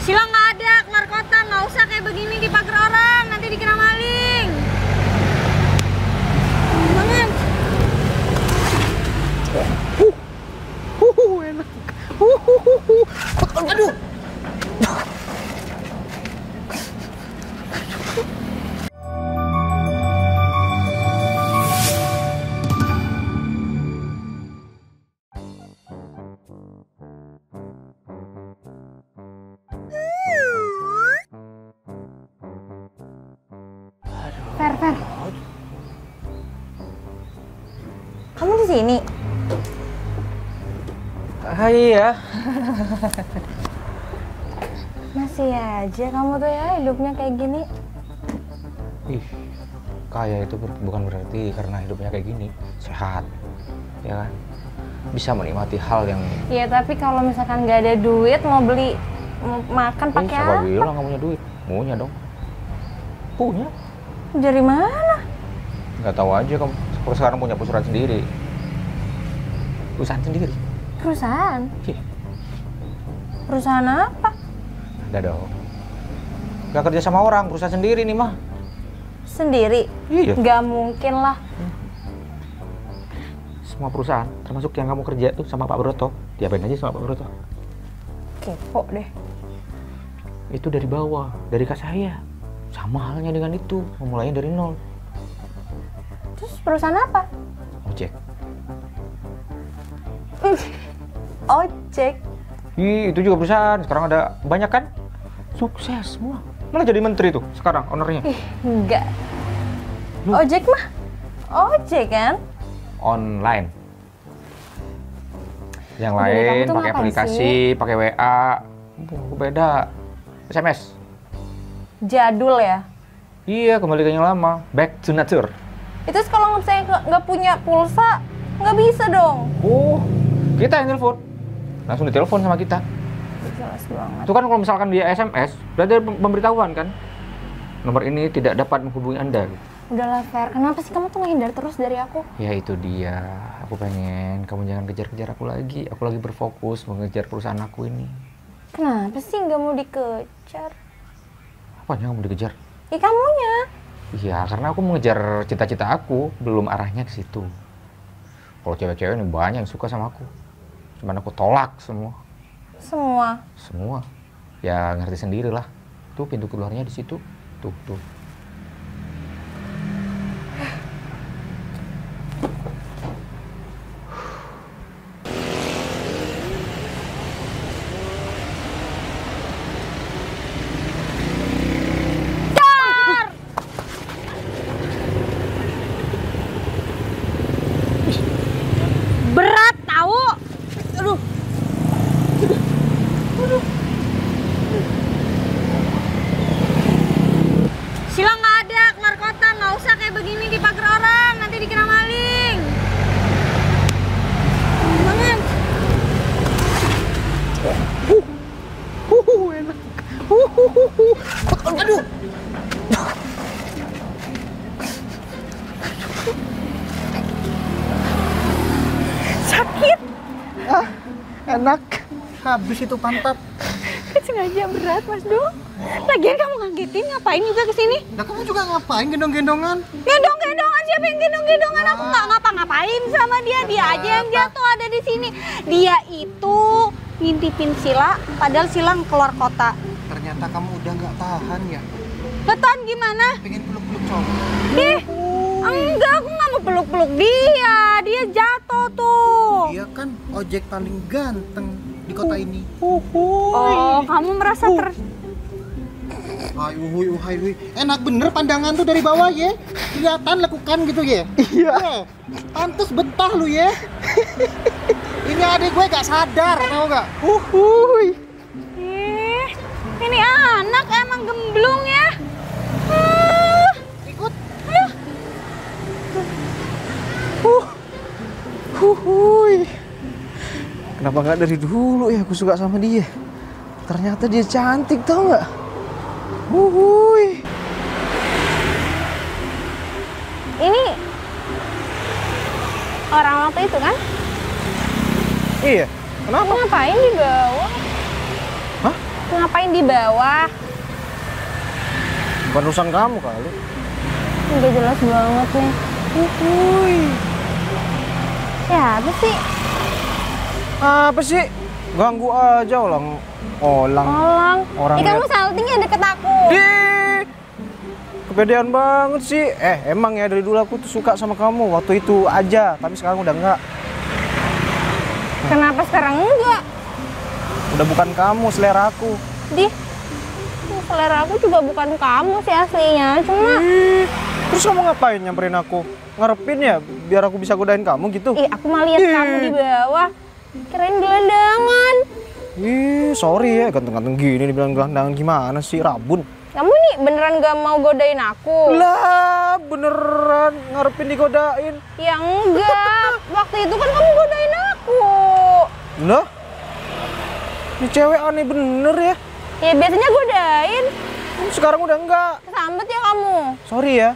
Sila nggak ada, keluar kota, nggak usah kayak begini di pagar orang, nanti dikira maling. Bangun. Enak. Aduh. Fer. Kamu di sini? Iya. Masih aja kamu tuh ya hidupnya kayak gini. Ih, kaya itu bukan berarti karena hidupnya kayak gini sehat, ya kan? Bisa menikmati hal yang. Iya, tapi kalau misalkan nggak ada duit mau beli mau makan pakai Siapa apa? bilang nggak punya duit? Punya dong. Punya. Dari mana? Nggak tahu aja kamu. Sekarang punya perusahaan sendiri. Perusahaan sendiri. Perusahaan? Iya. Perusahaan apa? Ada dong. Nggak kerja sama orang, perusahaan sendiri nih mah. Sendiri? Iya. Nggak mungkin lah. Semua perusahaan, termasuk yang kamu kerja tuh sama Pak Broto, diapain aja sama Pak Broto. Kepo deh. Itu dari bawah, dari kak saya. Sama halnya dengan itu, memulainya dari nol. Terus perusahaan apa? Ojek. Ojek? Ih, itu juga perusahaan. Sekarang ada banyak kan? Sukses semua. Malah jadi menteri tuh sekarang ownernya. Ih, enggak. Loh? Ojek mah? Ojek kan? Online. Yang Jadi kamu lain tuh pakai ngapain aplikasi, sih? pakai WA. Beda. SMS. Jadul ya? Iya, kembali ke yang lama. Back to nature. Itu kalau saya nggak punya pulsa, nggak bisa dong. Oh, kita yang telepon. Langsung ditelepon sama kita. Jelas banget. Itu kan kalau misalkan dia SMS, berarti ada pemberitahuan kan? Nomor ini tidak dapat menghubungi Anda. Udahlah, Fer. Kenapa sih kamu tuh menghindar terus dari aku? Ya itu dia. Aku pengen kamu jangan kejar-kejar aku lagi. Aku lagi berfokus mengejar perusahaan aku ini. Kenapa sih nggak mau dikejar? Apanya kamu dikejar? Ya kamunya. Iya, karena aku mengejar cita-cita aku, belum arahnya ke situ. Kalau cewek-cewek ini banyak yang suka sama aku. Cuman aku tolak semua. Semua. Semua. Ya ngerti sendiri lah. Tuh pintu keluarnya di situ. Tuh. Berat tahu. Aduh. Sila nggak ada, keluar kota, nggak usah kayak begini di pagar orang, nanti dikira maling. Bangun. Enak. Aduh. Sakit. Enak. Habis itu pantat. Kan sengaja berat, Mas Do. Lagian kamu ngagetin ngapain juga kesini? Nah, kamu juga ngapain gendong-gendongan? Gendong-gendongan, siapa yang gendong-gendongan? Aku nggak ngapa-ngapain sama dia, dia aja yang jatuh ada di sini. Dia itu ngintipin Sila, padahal Sila keluar kota. Ternyata kamu udah nggak tahan ya? Beton gimana? Pengen peluk-peluk cowok. Ih, enggak, aku nggak mau peluk-peluk dia. Dia jatuh tuh. Dia kan ojek paling ganteng di kota ini. Oh, kamu merasa Hai, uhuy. Enak bener pandangan tuh dari bawah ya. Kelihatan lekukan gitu ya. Iya. Pantes betah lu ya. Ini adik gue gak sadar, tau gak? Ih, ini anak emang gemblung ya. Ikut. Kenapa nggak dari dulu ya aku suka sama dia? Ternyata dia cantik, tau nggak? Ini orang waktu itu kan? Iya. Kenapa? Ngapain di bawah? Hah? Ngapain di bawah? Bukan urusan kamu kali. Udah jelas banget nih. Siapa sih? Apa sih? Ganggu aja orang. Orang Kamu saltingnya deket aku. Kepedean banget sih. Emang ya dari dulu aku tuh suka sama kamu waktu itu aja, tapi sekarang udah enggak. Kenapa sekarang enggak? Udah bukan kamu, selera aku. Selera aku juga bukan kamu sih aslinya, cuma Terus kamu ngapain nyamperin aku? Ngarepin ya biar aku bisa godain kamu gitu? aku mah lihat kamu di bawah. Kirain gelandangan. Sorry ya, ganteng-ganteng gini dibilang gelandangan gimana sih, rabun. Kamu nih beneran gak mau godain aku? Lah, beneran ngarepin digodain. Ya enggak, waktu itu kan kamu godain aku. Lah? Ini cewek aneh bener ya. Ya biasanya godain. Sekarang udah enggak. Kesambet ya kamu. Sorry ya.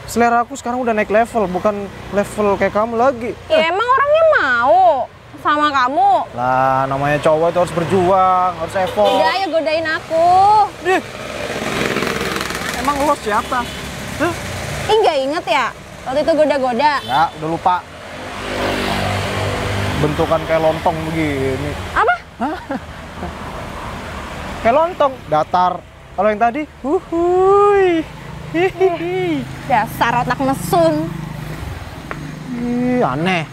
Selera aku sekarang udah naik level, bukan level kayak kamu lagi. Ya emang orangnya mau sama kamu. Lah, namanya cowok itu harus berjuang, harus effort. Udah ya godain aku. Emang lo siapa? Nggak inget ya? Waktu itu goda-goda. Ya, udah lupa. Bentukan kayak lontong begini. Apa? Kayak lontong, datar. Kalau yang tadi, Dasar otak mesum. Aneh.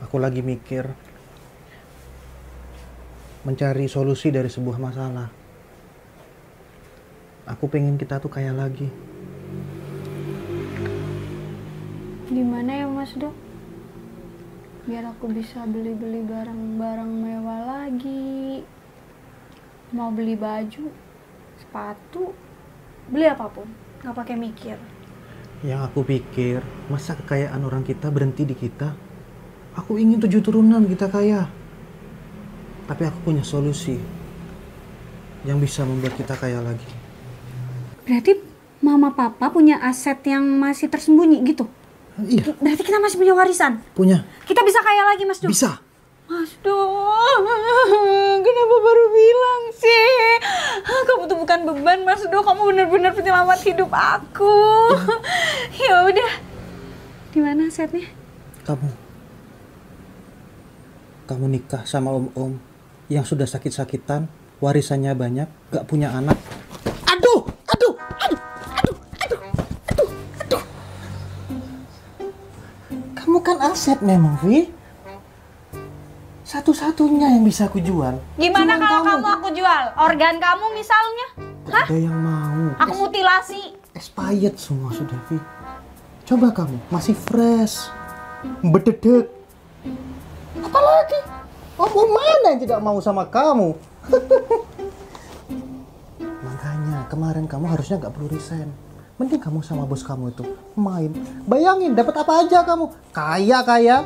Aku lagi mikir mencari solusi dari sebuah masalah. Aku pengen kita tuh kaya lagi. Gimana ya Mas Dok? Biar aku bisa beli-beli barang-barang mewah lagi. Mau beli baju, sepatu, beli apapun, nggak pakai mikir. Yang aku pikir, masa kekayaan orang kita berhenti di kita? Aku ingin 7 turunan kita kaya. Tapi aku punya solusi yang bisa membuat kita kaya lagi. Berarti mama papa punya aset yang masih tersembunyi gitu? Iya, Berarti kita masih punya warisan? punya. Kita bisa kaya lagi Mas Dok? Bisa. Mas Dok, kenapa baru bilang sih? Kamu tuh bukan beban Mas Dok, kamu benar-benar penyelamat hidup aku. Ya udah, di mana asetnya? Kamu nikah sama om-om yang sudah sakit-sakitan, warisannya banyak, gak punya anak. Aduh. Kamu kan aset memang, Vi. Satu-satunya yang bisa aku jual. Gimana Cuman kalau kamu aku jual? Organ kamu misalnya? Gak ada yang mau. Aku mutilasi. Expired semua sudah, Vi. Coba kamu, masih fresh, bededek. Apalagi? Om mana yang tidak mau sama kamu? Makanya kemarin kamu harusnya nggak perlu resign. Mending kamu sama bos kamu itu main. Bayangin dapat apa aja kamu? Kaya.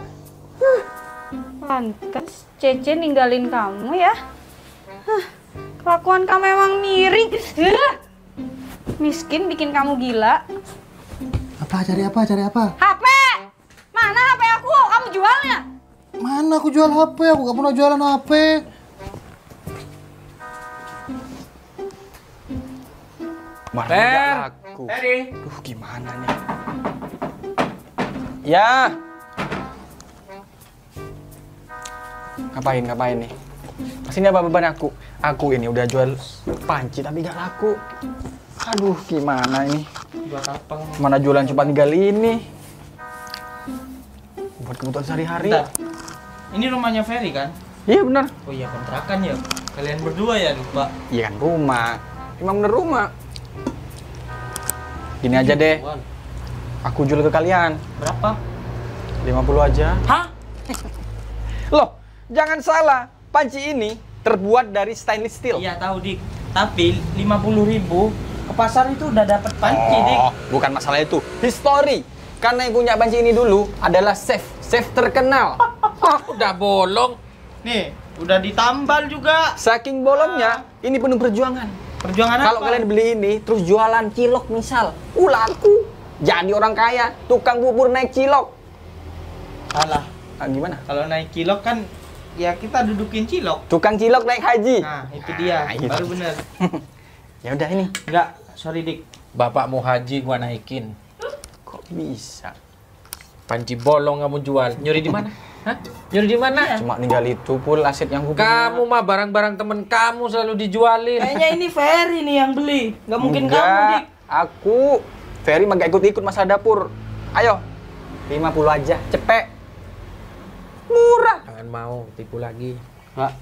Pantes Cece ninggalin kamu ya. Kelakuan kamu emang miring. Miskin bikin kamu gila. Cari apa? HP! Mana HP aku? Kamu jualnya? Mana aku jual HP? Aku gak pernah jualan HP. Mana aku? Gimana nih? Ya. Ngapain nih? Sini apa beban aku? Aku ini udah jual panci tapi gak laku. Aduh, gimana ini? Buat apa? Mana jualan cuma 3 ini? Buat kebutuhan sehari-hari. Ini rumahnya Ferry kan? Iya benar. Oh iya kontrakan ya. Kalian berdua ya lupa. Iya kan rumah. Emang bener rumah. Gini aja deh. Aku jual ke kalian. Berapa? 50 aja. Hah? Loh, jangan salah. Panci ini terbuat dari stainless steel. Iya tahu Dik. Tapi 50.000 ke pasar itu udah dapat panci Dik. Bukan masalah itu. History. Karena yang punya panci ini dulu adalah chef terkenal. Udah bolong. Nih, udah ditambal juga. Saking bolongnya, ini penuh perjuangan. Perjuangan apa? Kalau kalian beli ini, terus jualan cilok misal, laku. Jadi orang kaya, tukang bubur naik cilok. Salah. Gimana? Kalau naik kilo kan Ya kita dudukin cilok. Tukang cilok naik haji. Nah, itu dia. Gitu. Baru bener. Ya udah ini. Enggak, sorry Dik. Bapak mau haji gua naikin. Kok bisa? Panci bolong kamu jual. Nyuri di mana? Hah? Nyuri di mana? Cuma tinggal itu pul aset yang gue Kamu mah barang-barang temen kamu selalu dijualin. Kayaknya ini Ferry nih yang beli. Nggak mungkin kamu, Enggak, Dik. aku Ferry mah gak ikut-ikut masalah dapur. Ayo, 50 aja, cepet. Murah. Jangan mau tipu lagi. Nggak.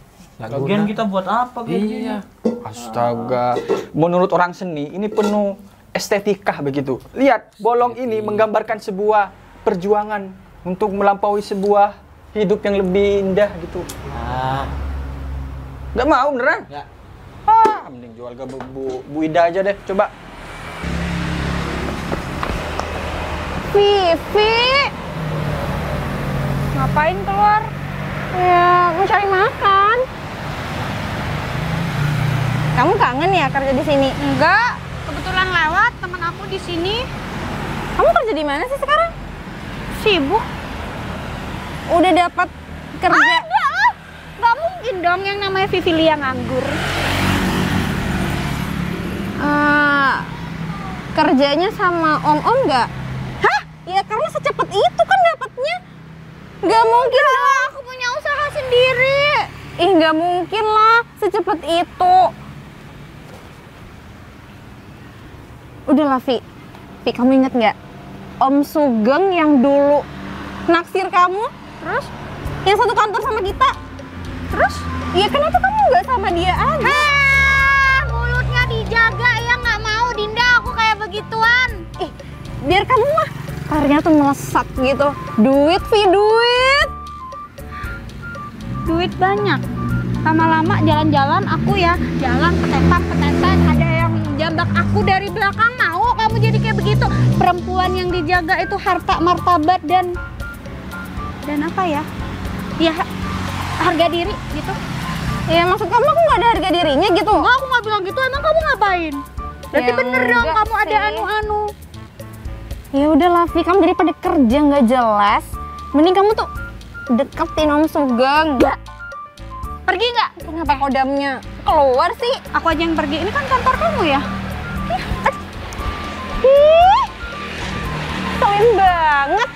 Lagian kita buat apa kayak gini? Iya. Astaga, menurut orang seni ini penuh estetika begitu. Lihat, bolong ini menggambarkan sebuah perjuangan untuk melampaui sebuah hidup yang lebih indah gitu. Ah, Nggak mau beneran? enggak. Mending jual ke Bu Ida aja deh, coba. Vivi, ngapain keluar? Ya, mau cari makan. Kamu kangen ya kerja di sini? Enggak, kebetulan lewat teman aku di sini. Kamu kerja di mana sih sekarang? Sibuk. Udah dapat kerja? Ada lah. Nggak mungkin dong yang namanya Vivi Lia nganggur. Kerjanya sama Om nggak? Hah? Ya karena secepat itu kan dapatnya. Nggak mungkin lah. Aku punya usaha sendiri. Ih, nggak mungkin lah secepat itu. Udah lah, Vi. Vi, kamu inget nggak? Om Sugeng yang dulu naksir kamu? Terus? Yang satu kantor sama kita? Terus? Ya kenapa kamu nggak sama dia aja? Hah, mulutnya dijaga ya, nggak mau Dinda aku kayak begituan. Ih, biar kamu mah karirnya tuh melesat gitu. Duit, Vi, duit. Duit banyak. Lama-lama jalan-jalan aku ya, jalan petetan, ada yang jambak aku dari belakang. Mau kamu jadi kayak begitu? Perempuan yang dijaga itu harta martabat dan apa ya? Ya harga diri gitu. Ya maksud kamu aku nggak ada harga dirinya gitu? Enggak, aku nggak bilang gitu. Emang kamu ngapain? Berarti Ya bener dong enggak kamu ada sih. anu-anu. Ya udah lah, Vi, kamu daripada kerja nggak jelas, mending kamu tuh deketin Om Sugeng. Enggak. Pergi nggak? Kenapa kodamnya keluar sih? Aku aja yang pergi. Ini kan kantor kamu ya? Ih, selin banget.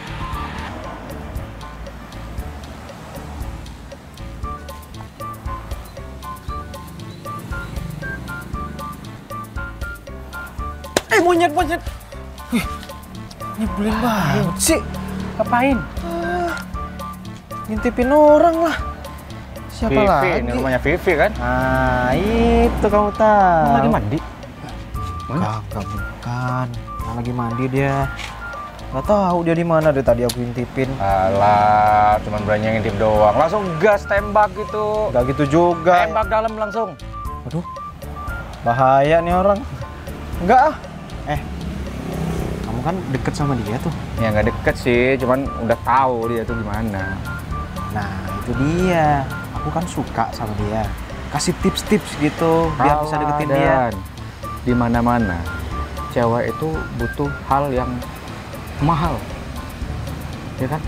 Monyet. Wih, nyebelin banget sih. Ngapain? Ngintipin orang lah. Siapa Vivi, lagi? ini rumahnya Vivi kan? Ah, itu kamu tahu. Lagi mandi? Kagak, bukan. Lagi mandi dia. Gak tahu dia di mana dari tadi aku intipin. Alah, cuman berani ngintip doang. Langsung gas tembak gitu. Gak gitu juga. Tembak dalam langsung. Aduh, bahaya nih orang. Enggak ah. Kamu kan deket sama dia tuh. Ya nggak deket sih, cuman udah tahu dia tuh gimana. Nah, itu dia. Aku kan suka sama dia. Kasih tips-tips gitu biar bisa deketin dia. Di mana-mana, cewek itu butuh hal yang mahal, ya kan?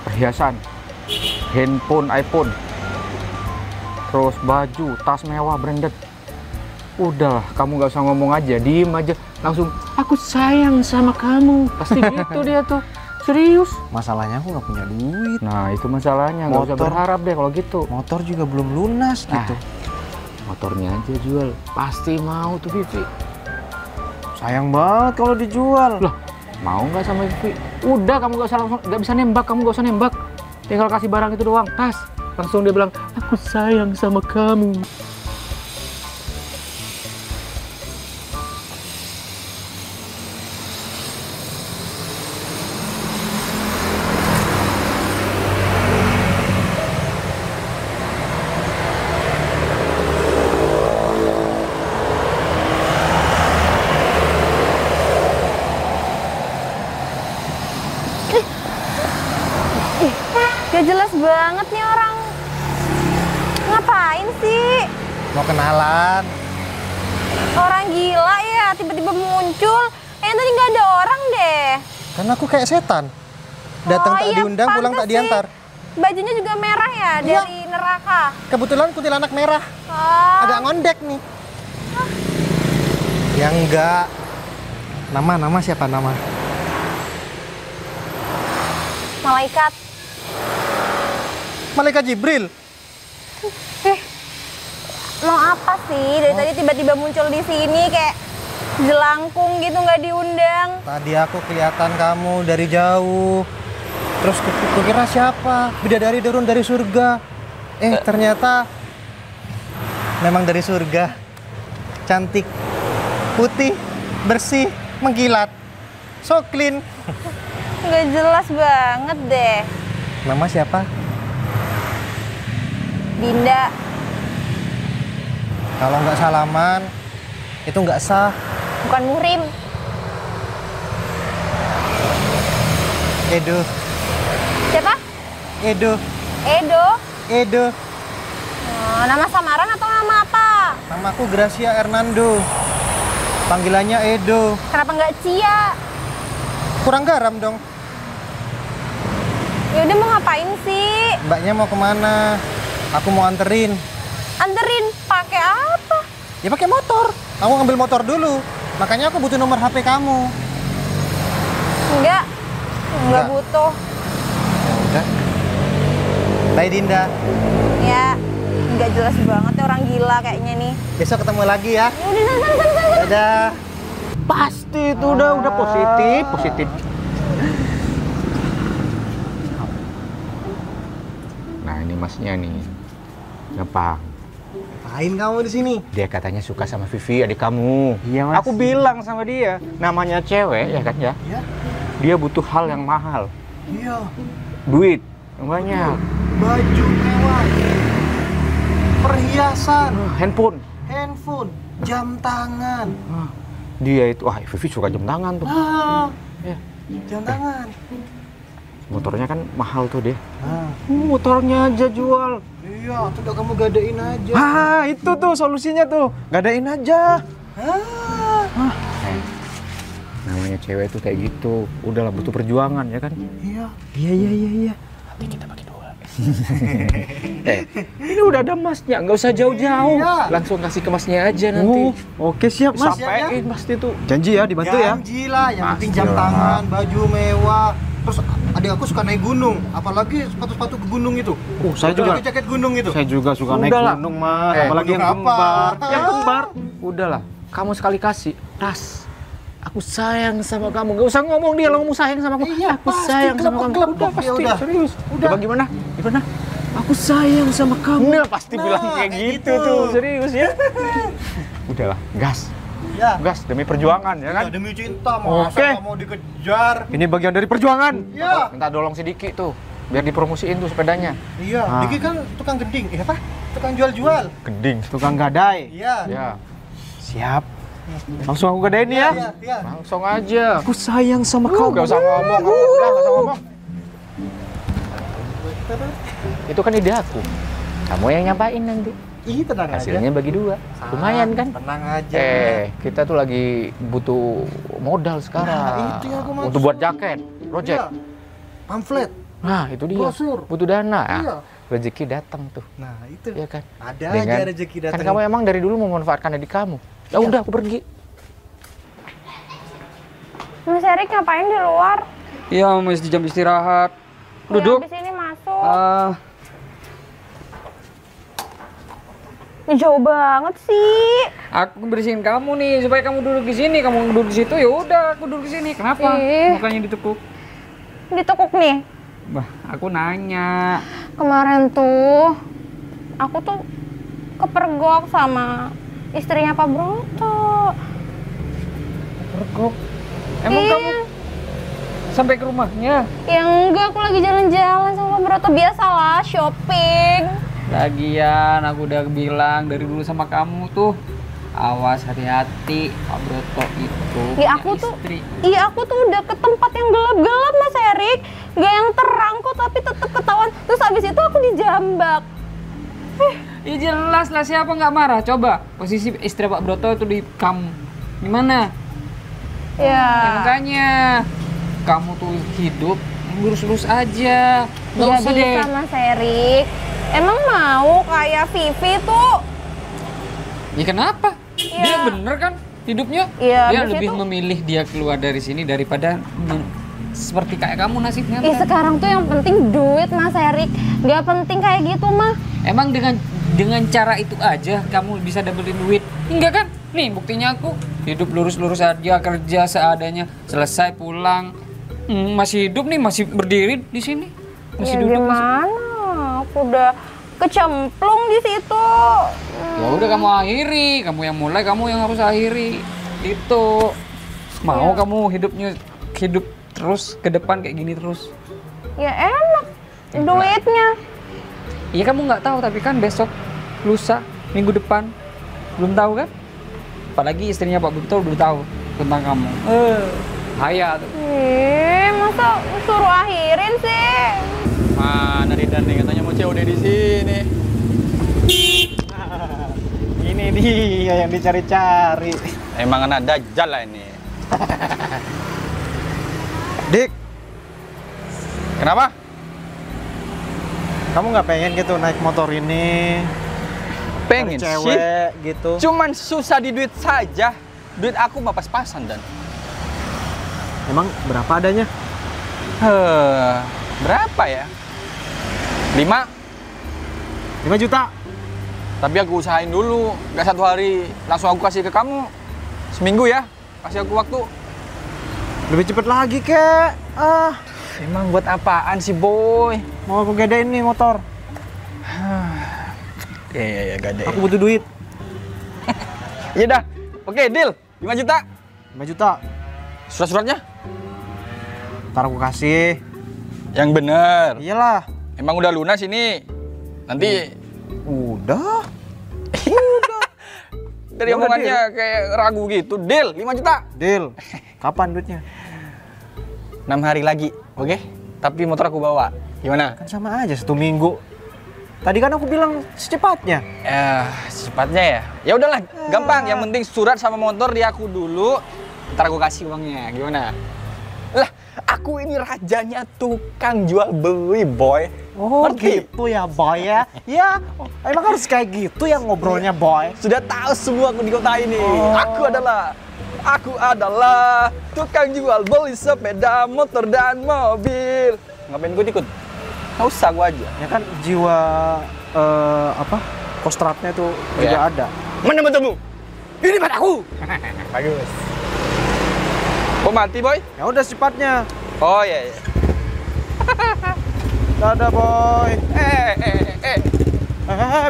Perhiasan, handphone, iPhone, terus baju, tas mewah, branded. Udahlah, kamu gak usah ngomong aja, diem aja, langsung aku sayang sama kamu. Pasti gitu dia tuh, serius. Masalahnya aku nggak punya duit. Nah itu masalahnya, gak usah Motor. berharap deh kalau gitu. Motor juga belum lunas Nah, gitu. Motornya aja jual, pasti mau tuh Vivi. Sayang banget kalau dijual. Loh, mau nggak sama Vivi? Udah, kamu gak usah langsung, gak bisa nembak, kamu gak usah nembak. Tinggal kasih barang itu doang, tas. Langsung dia bilang, aku sayang sama kamu. Gak jelas banget nih orang. Ngapain sih? Mau kenalan. Orang gila ya, tiba-tiba muncul. Tadi nggak ada orang deh. Kan aku kayak setan. Datang Oh, tak iya, diundang, pulang tak pantes sih. diantar. bajunya juga merah ya, dari neraka. Kebetulan kuntilanak merah. Oh, Agak ngondek nih. Ya enggak. Nama siapa nama? malaikat. Malaikat Jibril. Mau apa sih? Dari tadi tiba-tiba muncul di sini kayak jelangkung gitu, nggak diundang. Tadi aku kelihatan kamu dari jauh. Terus kukira siapa? Bidadari turun dari surga. Ternyata memang dari surga. Cantik, putih, bersih, mengkilat. So clean. Nggak jelas banget deh. Nama siapa? Dinda. Kalau nggak salaman, itu nggak sah. Bukan muhrim. Edo. Siapa? Edo. Edo. Oh, nama samaran atau nama apa? Namaku Gracia Hernando. Panggilannya Edo. Kenapa nggak Cia? Kurang garam dong. Ya udah, mau ngapain sih? Mbaknya mau kemana? Aku mau anterin. Anterin pakai apa? Ya pakai motor. Aku ngambil motor dulu. Makanya aku butuh nomor HP kamu. Enggak Enggak. butuh. Ya udah. Bye Dinda. Ya, nggak jelas banget ya, orang gila kayaknya nih. Besok ketemu lagi ya. Ya udah, sana. Dadah. Pasti itu udah positif. Nah, ini masnya nih. Gampang. Ngapain kamu di sini? Dia katanya suka sama Vivi, adik kamu. Iya, Mas. Aku bilang sama dia, namanya cewek ya kan ya. Iya. Dia butuh hal yang mahal. Iya. Duit yang banyak. Baju mewah. Perhiasan, Handphone. jam tangan. Dia itu, Vivi suka jam tangan tuh. Ya. Jam tangan. Motornya kan mahal tuh dia. Nah, Motornya aja jual. iya, udah kamu gadein aja. Itu tuh solusinya tuh. Gadain aja. Namanya cewek tuh kayak gitu. Udahlah, butuh perjuangan ya kan? Iya. Nanti kita bagi dua. Ini udah ada masnya, nggak usah jauh-jauh. Iya. Langsung kasih ke masnya aja nanti. Oke siap Mas. Sampein pasti tuh. Janji ya dibantu ya. Janji lah, yang penting jam Pastilah. tangan, baju mewah. Terus adik aku suka naik gunung, apalagi sepatu-sepatu ke gunung itu. Saya juga. Apalagi jaket gunung itu. Saya juga suka naik Udahlah. gunung, Mas. Gunung Apalagi yang apa? kembar. Yang kembar. Udahlah, kamu sekali kasih. Tas. Aku sayang sama kamu. Gak usah ngomong dia, lo ngomong sayang sama aku. Iya, Aku pasti, sayang sama kamu. klep-klep. Udah Ya pasti, udah. serius. Udah. Coba gimana? Aku sayang sama kamu. Nah, pasti bilang kayak gitu gitu. tuh, serius ya. Udahlah, gas. Ya. Gas demi perjuangan ya kan? Ya, demi cinta, masa Oke. nggak mau dikejar. Ini bagian dari perjuangan. Iya. Minta dolong si Diki tuh, biar dipromosiin tuh sepedanya. Iya, Diki kan tukang gending. Iya apa? Tukang jual-jual. Gending. Tukang gadai. Iya. Ya, Siap. Langsung aku gadain ya. Iya. langsung aja. Aku sayang sama Gak usah ngomong, kamu udah gak usah ngomong. Itu kan ide aku. Kamu yang nyampain nanti. Ih, tenang Hasilnya aja. bagi dua. Lumayan kan? Tenang aja. Kita tuh lagi butuh modal sekarang. Nah, itu yang aku maksud. Untuk buat jaket, project. Iya. Pamflet. Nah, itu dia. Brosur. Butuh dana. Iya. Rezeki datang tuh. Nah, itu. Iya kan? Ada Dengan- aja rezeki datang. Kan kamu emang dari dulu memanfaatkan adik kamu. Ya udah, aku pergi. Mas Erik ngapain di luar? Iya, masih jam istirahat. Ya, Duduk. habis ini masuk. Ini jauh banget sih. Aku bersihin kamu nih supaya kamu duduk di sini. Kamu duduk di situ, ya udah aku duduk di sini. Kenapa? Ih. Mukanya ditekuk. Ditekuk nih. Bah, aku nanya. Kemarin tuh aku tuh kepergok sama istrinya Pak Broto. Pergok. Emang Iya. kamu sampai ke rumahnya? Ya enggak, aku lagi jalan-jalan sama Pak Broto, biasalah shopping. Lagian aku udah bilang dari dulu sama kamu tuh, awas hati-hati, Pak Broto itu Ya punya aku tuh, istri. iya aku tuh udah ke tempat yang gelap-gelap Mas Erik. Gak yang terang kok, tapi tetep ketahuan. Terus habis itu aku dijambak. Ya jelas lah, siapa nggak marah? Coba posisi istri Pak Broto itu di kamu, gimana? Ya. Ya, makanya kamu tuh hidup lurus-lurus aja. Nggak Gak usah deh. bisa Mas Erik. Emang mau kayak Vivi tuh? Ya kenapa? Iya. Dia bener kan hidupnya? Iya, Dia habis lebih itu- memilih dia keluar dari sini daripada seperti kayak kamu nasibnya. Ih, sekarang tuh yang penting duit Mas Erik. Gak penting kayak gitu mah. Emang dengan cara itu aja kamu bisa dapetin duit? Enggak kan? Nih buktinya aku hidup lurus-lurus aja, kerja seadanya, selesai pulang. Masih hidup nih, masih berdiri di sini. Masih Ya duduk. gimana? Aku udah kecemplung di situ. Ya udah kamu akhiri, kamu yang mulai, kamu yang harus akhiri. Itu. Mau Iya. kamu hidup terus ke depan kayak gini terus? Ya enak duitnya. Iya kamu nggak tahu, tapi kan besok, lusa, minggu depan belum tahu kan? Apalagi istrinya Pak Bekto udah tahu tentang kamu. Bahaya tuh. Masa suruh akhirin sih? Mana Dani katanya mau COD di sini. Ini dia yang dicari-cari. Emang anak dajjal lah ini. Dik, Kenapa? kamu nggak pengen gitu naik motor ini? Pengen Cari sih. cewek gitu. Cuman susah di duit saja. Duit aku mah pas-pasan dan. Emang berapa adanya? Berapa ya? 5. 5 juta. Tapi aku usahain dulu. Gak 1 hari langsung aku kasih ke kamu. Seminggu ya. Kasih aku waktu. Lebih cepet lagi, kek. Emang buat apaan sih, boy? Mau aku gedein nih motor. Ya, gak ada. Aku butuh duit. Iya dah. Oke, deal. 5 juta. 5 juta. Surat-suratnya? Ntar aku kasih. Yang bener. Iyalah. Emang udah lunas ini. Nanti Udah. dari Udah, omongannya kayak ragu gitu. Deal, 5 juta. Deal. Kapan duitnya? 6 hari lagi, oke? Tapi motor aku bawa. Gimana? Kan sama aja 1 minggu. Tadi kan aku bilang secepatnya. Secepatnya ya. Ya udahlah, gampang. Yang penting surat sama motor di aku dulu. Ntar aku kasih uangnya. Gimana? Lah, aku ini rajanya tukang jual beli, boy. Oh Ngerti? gitu ya, boy ya. Ya, emang harus kayak gitu ya ngobrolnya, boy. Sudah tahu semua aku di kota ini. Aku adalah tukang jual beli sepeda, motor dan mobil. Ngapain gue ikut? Nggak usah, gue aja. Ya kan jiwa kostratnya tuh juga Ya. ada. Mana matamu? Ini mataku. Bagus. Kok mati, boy? Ya udah secepatnya. Oh iya. Dadah, boy.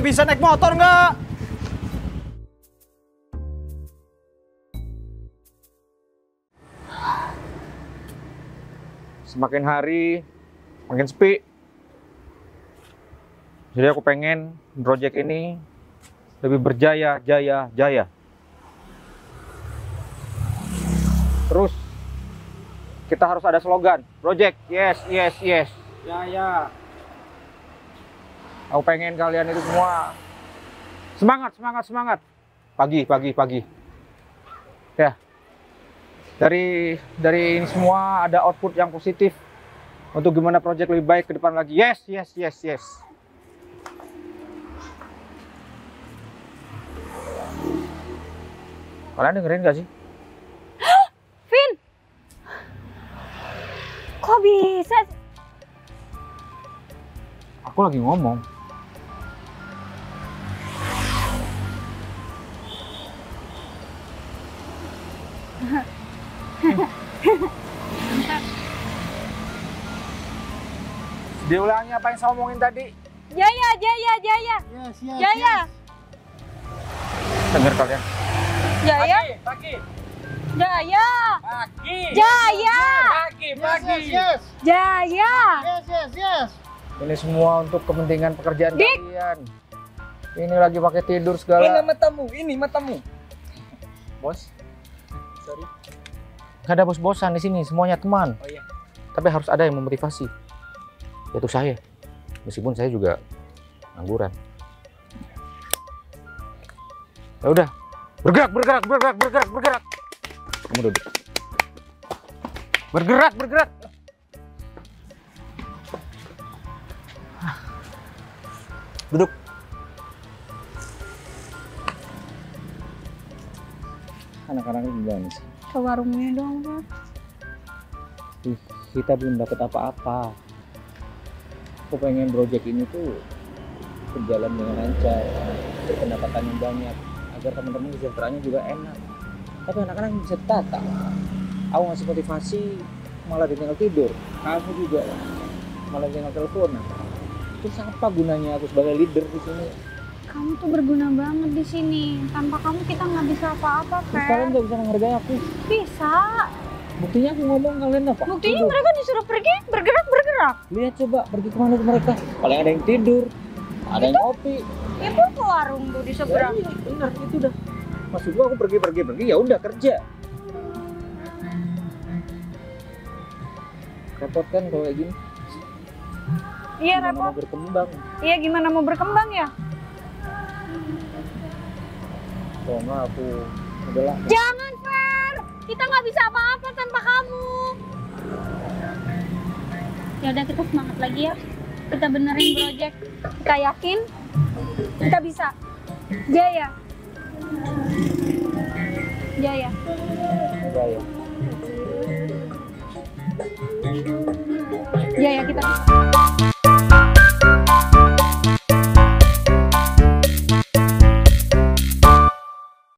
Bisa naik motor nggak? Semakin hari makin sepi. Jadi aku pengen project ini lebih berjaya, jaya. Terus kita harus ada slogan, project yes. Ya. Aku pengen kalian itu semua semangat. Pagi. Ya. Dari ini semua ada output yang positif untuk gimana project lebih baik ke depan lagi. Yes. Kalian dengerin gak sih? Vin! Kok bisa? Aku lagi ngomong. Diulangi apa yang saya omongin tadi. Jaya! Jaya! Dengar kalian. Jaya! Pagi. Jaya! Pagi. Jaya! Pagi. Jaya! Ini semua untuk kepentingan pekerjaan Dik. kalian. Ini lagi pakai tidur segala. Ini matamu. Bos. Sorry. Gak ada bos-bosan di sini, semuanya teman. Oh iya. Tapi harus ada yang memotivasi. Yaitu saya. Meskipun saya juga ngangguran. Ya udah. Bergerak. Kamu duduk. Bergerak. Duduk. Anak-anak ini gimana sih? Ke warungnya dong, Pak. Ih, kita belum dapat apa-apa. Aku pengen project ini tuh berjalan dengan lancar, berpendapatan yang banyak, agar teman-teman kesejahteraannya juga enak. Tapi anak-anak bisa ditata. Aku ngasih motivasi, malah dia tinggal tidur. Kamu juga malah tinggal teleponan. Terus apa gunanya aku sebagai leader di sini? Kamu tuh berguna banget di sini. Tanpa kamu kita nggak bisa apa-apa, Terus kalian Fer. nggak bisa menghargai aku. Bisa. Buktinya aku ngomong kalian apa? Buktinya Tidur. mereka disuruh pergi, bergerak. Lihat coba pergi kemana tuh mereka? Paling ada yang tidur, ada yang ngopi. Itu ke warung tuh di seberang. Ya, iya, benar itu dah. Maksud gua aku pergi ya udah kerja. Repot kan kalau kayak gini. Iya, Gimana mau repot. berkembang. Iya, gimana mau berkembang ya? Kalau nggak aku udahlah. Jangan, Fer. Kita nggak bisa apa-apa tanpa kamu. Ya udah, kita semangat lagi ya. Kita benerin project. Kita yakin kita bisa. Jaya. Jaya. Udah ya. Jaya kita.